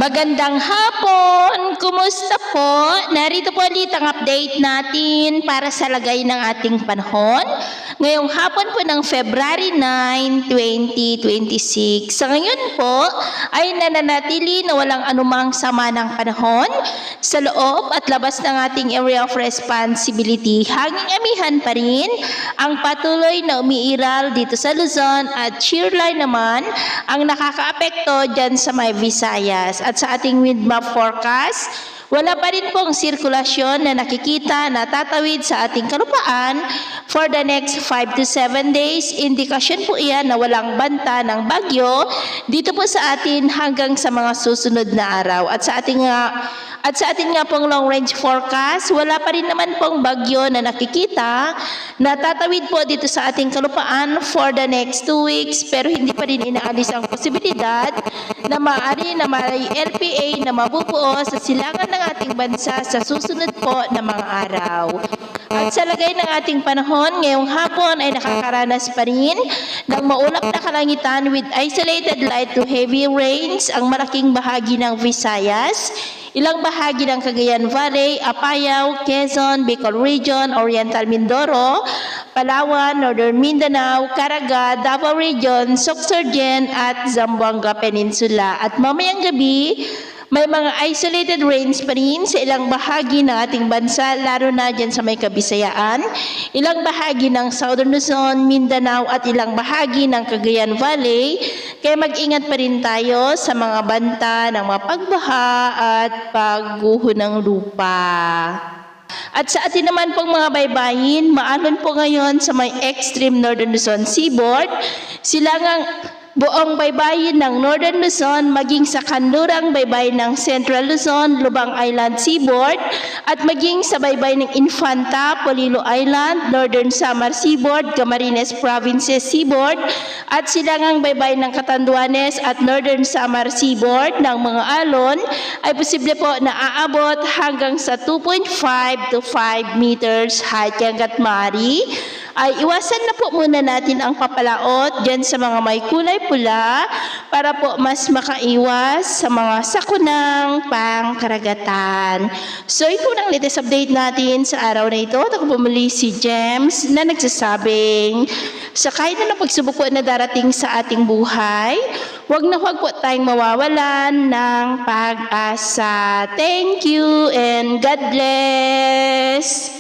Magandang hapon! Kumusta po? Narito po ulit ang update natin para sa lagay ng ating panahon. Ngayong hapon po ng February 9, 2026. Sa ngayon po ay nananatili na walang anumang sama ng panahon sa loob at labas ng ating area of responsibility. Hanging amihan pa rin ang patuloy na umiiral dito sa Luzon at shearline naman ang nakakaapekto dyan sa may Visayas. At sa ating wind map forecast, wala pa rin pong sirkulasyon na nakikita na tatawid sa ating kalupaan for the next 5 to 7 days. Indikasyon po iyan na walang banta ng bagyo dito po sa atin hanggang sa mga susunod na araw. At sa ating nga pong long range forecast, wala pa rin naman pong bagyo na nakikita na tatawid po dito sa ating kalupaan for the next 2 weeks, pero hindi pa rin inaalis ang posibilidad na maaari na may LPA na mabubuo sa silangan ng ating bansa sa susunod po na mga araw. At sa lagay ng ating panahon, ngayong hapon ay nakakaranas pa rin ng maulap na kalangitan with isolated light to heavy rains ang malaking bahagi ng Visayas, ilang bahagi ng Cagayan Valley, Apayao, Quezon, Bicol Region, Oriental Mindoro, Palawan, Northern Mindanao, Caraga, Davao Region, Sorsogon at Zamboanga Peninsula. At mamayang gabi, may mga isolated rains pa rin sa ilang bahagi ng ating bansa, lalo na dyan sa may Kabisayaan, ilang bahagi ng Southern Luzon, Mindanao at ilang bahagi ng Cagayan Valley. Kaya mag-ingat pa rin tayo sa mga banta ng mga pagbaha at pagguho ng lupa. At sa atin naman pong mga baybayin, maalon po ngayon sa may extreme Northern Luzon seaboard, silangang buong baybayin ng Northern Luzon, maging sa kanlurang baybayin ng Central Luzon, Lubang Island Seaboard, at maging sa baybayin ng Infanta, Polillo Island, Northern Samar Seaboard, Camarines Provinces Seaboard, at silangang baybayin ng Catanduanes at Northern Samar Seaboard ng mga alon ay posible po na aabot hanggang sa 2.5 to 5 meters height. Hanggat maaari ay iwasan na po muna natin ang papalaot dyan sa mga may kulay pula para po mas makaiwas sa mga sakunang pangkaragatan. So ito ang latest update natin sa araw na ito. At ako pumuli si James na nagsasabing sa kahit na pagsubok po na darating sa ating buhay, huwag po tayong mawawalan ng pag-asa. Thank you and God bless!